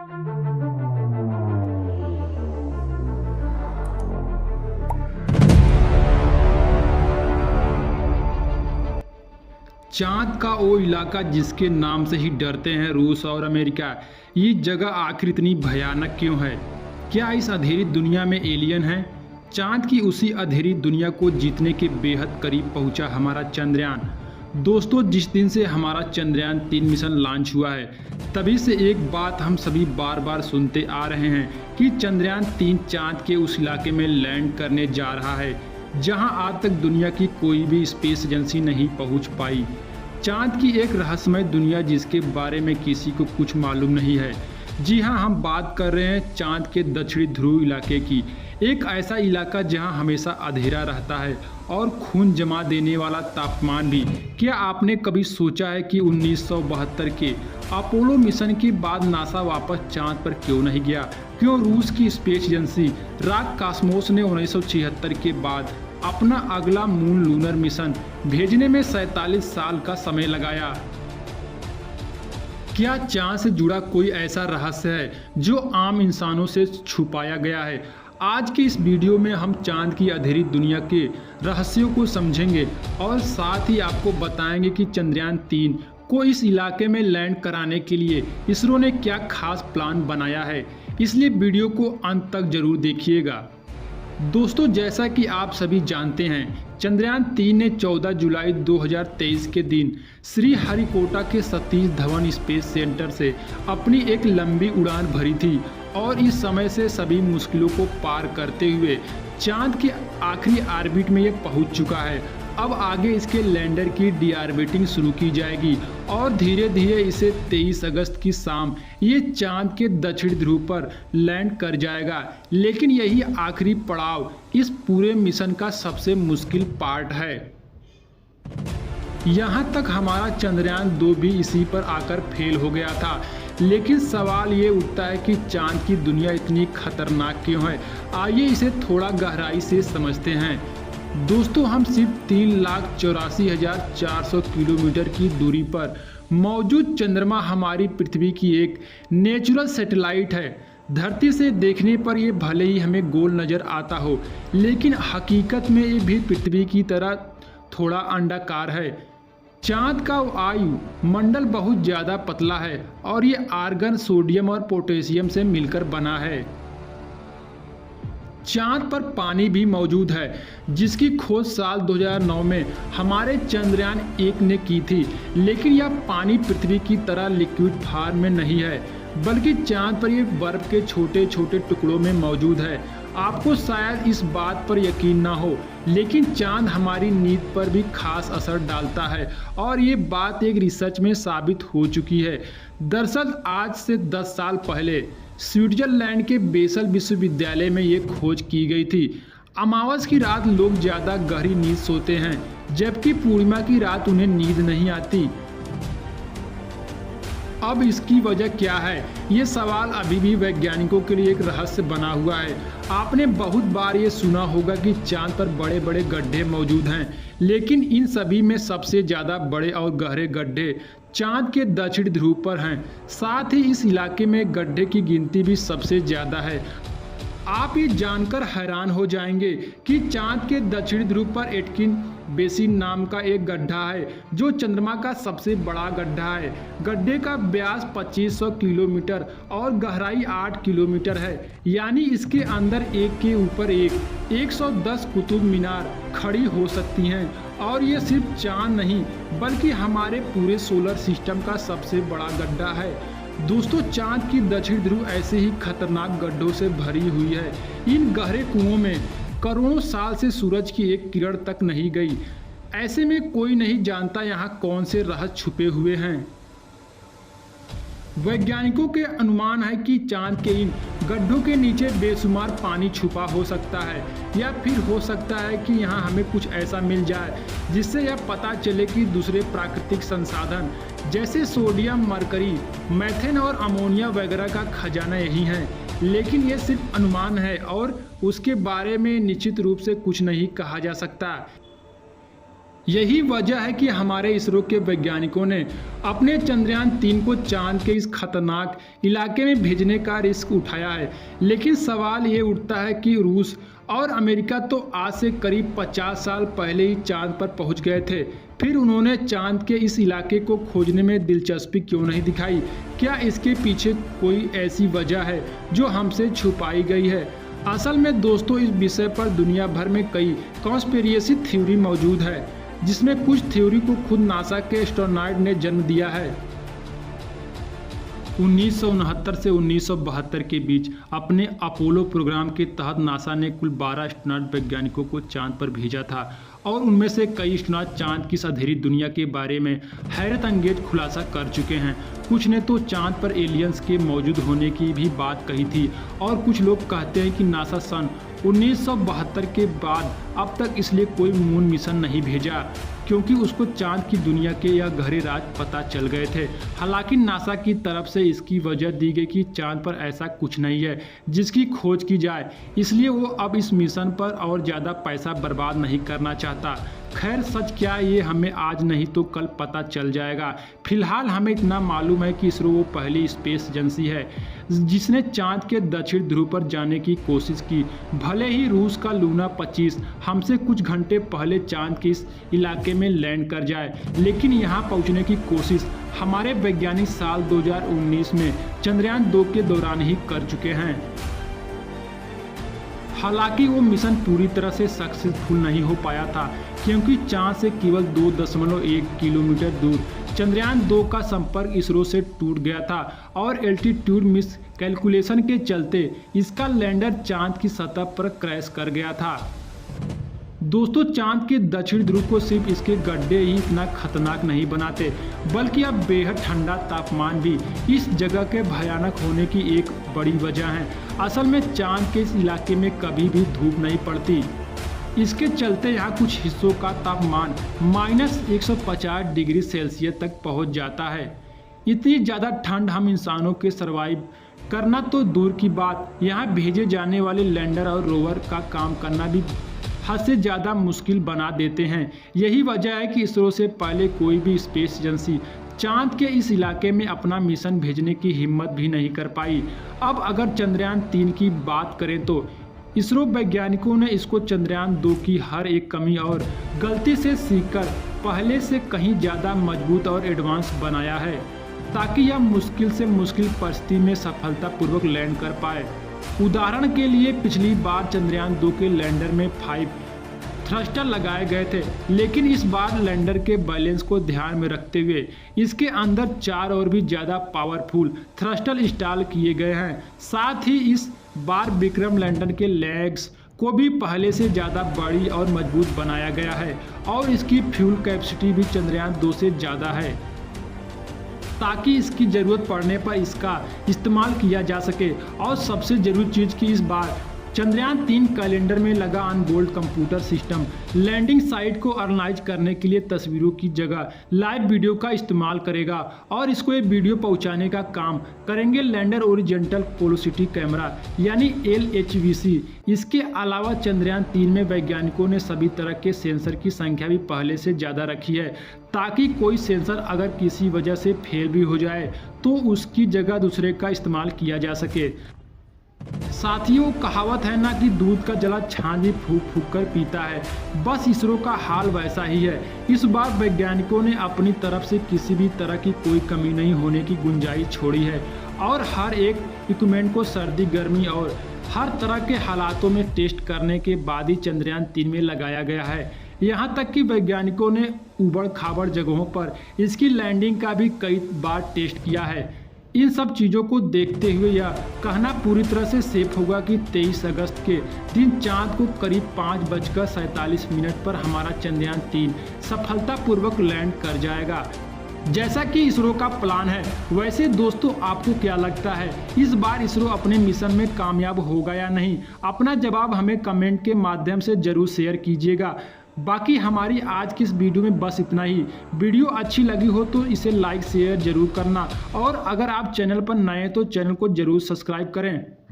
चांद का वो इलाका जिसके नाम से ही डरते हैं रूस और अमेरिका, ये जगह आखिर इतनी भयानक क्यों है? क्या इस अंधेरी दुनिया में एलियन है? चांद की उसी अंधेरी दुनिया को जीतने के बेहद करीब पहुंचा हमारा चंद्रयान। दोस्तों, जिस दिन से हमारा चंद्रयान 3 मिशन लॉन्च हुआ है, तभी से एक बात हम सभी बार बार सुनते आ रहे हैं कि चंद्रयान 3 चांद के उस इलाके में लैंड करने जा रहा है जहां आज तक दुनिया की कोई भी स्पेस एजेंसी नहीं पहुंच पाई। चांद की एक रहस्यमय दुनिया जिसके बारे में किसी को कुछ मालूम नहीं है। जी हां, हम बात कर रहे हैं चांद के दक्षिणी ध्रुव इलाके की। एक ऐसा इलाका जहां हमेशा अंधेरा रहता है और खून जमा देने वाला तापमान भी। क्या आपने कभी सोचा है कि 1972 के अपोलो मिशन के बाद नासा वापस चांद पर क्यों नहीं गया? क्यों रूस की स्पेस एजेंसी रॉसकॉस्मोस ने 1976 के बाद अपना अगला मून लूनर मिशन भेजने में 47 साल का समय लगाया? क्या चांद से जुड़ा कोई ऐसा रहस्य है जो आम इंसानों से छुपाया गया है? आज की इस वीडियो में हम चांद की अंधेरी दुनिया के रहस्यों को समझेंगे और साथ ही आपको बताएंगे कि चंद्रयान 3 को इस इलाके में लैंड कराने के लिए इसरो ने क्या खास प्लान बनाया है। इसलिए वीडियो को अंत तक जरूर देखिएगा। दोस्तों, जैसा कि आप सभी जानते हैं, चंद्रयान 3 ने 14 जुलाई 2023 के दिन श्रीहरिकोटा के सतीश धवन स्पेस सेंटर से अपनी एक लंबी उड़ान भरी थी और इस समय से सभी मुश्किलों को पार करते हुए चांद के आखिरी ऑर्बिट में ये पहुंच चुका है। अब आगे इसके लैंडर की डीऑर्बिटिंग शुरू की जाएगी और धीरे धीरे इसे 23 अगस्त की शाम ये चांद के दक्षिणी ध्रुव पर लैंड कर जाएगा। लेकिन यही आखिरी पड़ाव इस पूरे मिशन का सबसे मुश्किल पार्ट है। यहाँ तक हमारा चंद्रयान 2 भी इसी पर आकर फेल हो गया था। लेकिन सवाल ये उठता है कि चांद की दुनिया इतनी खतरनाक क्यों है? आइए इसे थोड़ा गहराई से समझते हैं। दोस्तों, हम सिर्फ 3,84,400 किलोमीटर की दूरी पर मौजूद चंद्रमा हमारी पृथ्वी की एक नेचुरल सैटेलाइट है। धरती से देखने पर यह भले ही हमें गोल नज़र आता हो, लेकिन हकीकत में ये भी पृथ्वी की तरह थोड़ा अंडाकार है। चांद का वायु मंडल बहुत ज़्यादा पतला है और ये आर्गन, सोडियम और पोटेशियम से मिलकर बना है। चांद पर पानी भी मौजूद है, जिसकी खोज साल 2009 में हमारे चंद्रयान 1 ने की थी। लेकिन यह पानी पृथ्वी की तरह लिक्विड फॉर्म में नहीं है, बल्कि चांद पर यह बर्फ के छोटे छोटे टुकड़ों में मौजूद है। आपको शायद इस बात पर यकीन ना हो, लेकिन चांद हमारी नींद पर भी खास असर डालता है और ये बात एक रिसर्च में साबित हो चुकी है। दरअसल आज से 10 साल पहले स्विट्जरलैंड के बेसल विश्वविद्यालय में ये खोज की गई थी। अमावस की रात लोग ज़्यादा गहरी नींद सोते हैं, जबकि पूर्णिमा की रात उन्हें नींद नहीं आती। अब इसकी वजह क्या है? ये सवाल अभी भी वैज्ञानिकों के लिए एक रहस्य बना हुआ है। आपने बहुत बार ये सुना होगा कि चांद पर बड़े बड़े गड्ढे मौजूद हैं, लेकिन इन सभी में सबसे ज़्यादा बड़े और गहरे गड्ढे चांद के दक्षिणी ध्रुव पर हैं। साथ ही इस इलाके में गड्ढे की गिनती भी सबसे ज़्यादा है। आप ये जानकर हैरान हो जाएंगे कि चांद के दक्षिणी ध्रुव पर एटकिन बेसिन नाम का एक गड्ढा है, जो चंद्रमा का सबसे बड़ा गड्ढा है। गड्ढे का व्यास 2500 किलोमीटर और गहराई 8 किलोमीटर है। यानी इसके अंदर एक के ऊपर एक 110 कुतुब मीनार खड़ी हो सकती हैं। और ये सिर्फ चांद नहीं, बल्कि हमारे पूरे सोलर सिस्टम का सबसे बड़ा गड्ढा है। दोस्तों, चांद की दक्षिणी ध्रुव ऐसे ही खतरनाक गड्ढों से भरी हुई है। इन गहरे कुओं में करोड़ों साल से सूरज की एक किरण तक नहीं गई। ऐसे में कोई नहीं जानता यहाँ कौन से रहस्य छुपे हुए हैं। वैज्ञानिकों के अनुमान है कि चांद के इन गड्ढों के नीचे बेशुमार पानी छुपा हो सकता है, या फिर हो सकता है कि यहाँ हमें कुछ ऐसा मिल जाए जिससे यह पता चले कि दूसरे प्राकृतिक संसाधन जैसे सोडियम, मरकरी, मीथेन और अमोनिया वगैरह का खजाना यही है। लेकिन ये सिर्फ अनुमान है और उसके बारे में निश्चित रूप से कुछ नहीं कहा जा सकता। यही वजह है कि हमारे इसरो के वैज्ञानिकों ने अपने चंद्रयान-3 को चांद के इस खतरनाक इलाके में भेजने का रिस्क उठाया है। लेकिन सवाल ये उठता है कि रूस और अमेरिका तो आज से करीब 50 साल पहले ही चांद पर पहुंच गए थे, फिर उन्होंने चांद के इस इलाके को खोजने में दिलचस्पी क्यों नहीं दिखाई? क्या इसके पीछे कोई ऐसी वजह है जो हमसे छुपाई गई है? असल में दोस्तों, इस विषय पर दुनिया भर में कई कॉन्स्पिरेसी थ्योरी मौजूद है, जिसमें कुछ थ्योरी को खुद नासा के एस्ट्रोनॉट ने जन्म दिया है। 1969 से 1972 के बीच अपने अपोलो प्रोग्राम के तहत नासा ने कुल 12 एस्ट्रोनॉट वैज्ञानिकों को चांद पर भेजा था और उनमें से कई एस्ट्रोनॉट चांद की इस अंधेरी दुनिया के बारे में हैरत अंगेज खुलासा कर चुके हैं। कुछ ने तो चांद पर एलियंस के मौजूद होने की भी बात कही थी और कुछ लोग कहते हैं कि नासा सन 1972 के बाद अब तक इसलिए कोई मून मिशन नहीं भेजा क्योंकि उसको चांद की दुनिया के या गहरे राज पता चल गए थे। हालांकि नासा की तरफ से इसकी वजह दी गई कि चांद पर ऐसा कुछ नहीं है जिसकी खोज की जाए, इसलिए वो अब इस मिशन पर और ज़्यादा पैसा बर्बाद नहीं करना चाहता। खैर, सच क्या है ये हमें आज नहीं तो कल पता चल जाएगा। फिलहाल हमें इतना मालूम है कि इसरो वो पहली स्पेस एजेंसी है जिसने चांद के दक्षिण ध्रुव पर जाने की कोशिश की। भले ही रूस का लूना 25 हमसे कुछ घंटे पहले चांद के इस इलाके में लैंड कर जाए, लेकिन यहाँ पहुँचने की कोशिश हमारे वैज्ञानिक साल 2019 में चंद्रयान-2 के दौरान ही कर चुके हैं। हालांकि वो मिशन पूरी तरह से सक्सेसफुल नहीं हो पाया था क्योंकि चांद से केवल 2.1 किलोमीटर दूर चंद्रयान-2 का संपर्क इसरो से टूट गया था और एल्टीट्यूड मिस कैलकुलेशन के चलते इसका लैंडर चांद की सतह पर क्रैश कर गया था। दोस्तों, चांद के दक्षिण ध्रुव को सिर्फ इसके गड्ढे ही इतना खतरनाक नहीं बनाते, बल्कि अब बेहद ठंडा तापमान भी इस जगह के भयानक होने की एक बड़ी वजह है। असल में चांद के इस इलाके में कभी भी धूप नहीं पड़ती। इसके चलते यहाँ कुछ हिस्सों का तापमान -150 डिग्री सेल्सियस तक पहुँच जाता है। इतनी ज़्यादा ठंड हम इंसानों के सर्वाइव करना तो दूर की बात, यहाँ भेजे जाने वाले लैंडर और रोवर का काम करना भी हद से ज़्यादा मुश्किल बना देते हैं। यही वजह है कि इसरो से पहले कोई भी स्पेस एजेंसी चांद के इस इलाके में अपना मिशन भेजने की हिम्मत भी नहीं कर पाई। अब अगर चंद्रयान-3 की बात करें तो इसरो वैज्ञानिकों ने इसको चंद्रयान-2 की हर एक कमी और गलती से सीखकर पहले से कहीं ज़्यादा मजबूत और एडवांस बनाया है ताकि यह मुश्किल से मुश्किल परिस्थिति में सफलतापूर्वक लैंड कर पाए। उदाहरण के लिए पिछली बार चंद्रयान-2 के लैंडर में 5 थ्रस्टर लगाए गए थे, लेकिन इस बार लैंडर के बैलेंस को ध्यान में रखते हुए इसके अंदर 4 और भी ज़्यादा पावरफुल थ्रस्टर इंस्टॉल किए गए हैं। साथ ही इस बार विक्रम लैंडर के लेग्स को भी पहले से ज़्यादा बड़ी और मजबूत बनाया गया है और इसकी फ्यूल कैपेसिटी भी चंद्रयान-2 से ज़्यादा है ताकि इसकी ज़रूरत पड़ने पर इसका इस्तेमाल किया जा सके। और सबसे ज़रूरी चीज़ कि इस बार चंद्रयान-3 कैलेंडर में लगा onboard computer system landing site को एनालाइज करने के लिए तस्वीरों की जगह लाइव वीडियो का इस्तेमाल करेगा और इसको ये वीडियो पहुंचाने का काम करेंगे लैंडर ओरिजेंटल वेलोसिटी कैमरा यानी LHVC। इसके अलावा चंद्रयान-3 में वैज्ञानिकों ने सभी तरह के सेंसर की संख्या भी पहले से ज़्यादा रखी है ताकि कोई सेंसर अगर किसी वजह से फेल भी हो जाए तो उसकी जगह दूसरे का इस्तेमाल किया जा सके। साथियों, कहावत है ना कि दूध का जला छाछ भी फूंक फूंक कर पीता है, बस इसरो का हाल वैसा ही है। इस बार वैज्ञानिकों ने अपनी तरफ से किसी भी तरह की कोई कमी नहीं होने की गुंजाइश छोड़ी है और हर एक इक्विपमेंट को सर्दी गर्मी और हर तरह के हालातों में टेस्ट करने के बाद ही चंद्रयान-3 में लगाया गया है। यहाँ तक कि वैज्ञानिकों ने उबड़ खाबड़ जगहों पर इसकी लैंडिंग का भी कई बार टेस्ट किया है। इन सब चीज़ों को देखते हुए यह कहना पूरी तरह से सेफ होगा कि 23 अगस्त के दिन चांद को करीब 5:47 पर हमारा चंद्रयान-3 सफलतापूर्वक लैंड कर जाएगा, जैसा कि इसरो का प्लान है। वैसे दोस्तों, आपको क्या लगता है इस बार इसरो अपने मिशन में कामयाब होगा या नहीं? अपना जवाब हमें कमेंट के माध्यम से जरूर शेयर कीजिएगा। बाकी हमारी आज की इस वीडियो में बस इतना ही। वीडियो अच्छी लगी हो तो इसे लाइक शेयर जरूर करना और अगर आप चैनल पर नए हैं तो चैनल को जरूर सब्सक्राइब करें।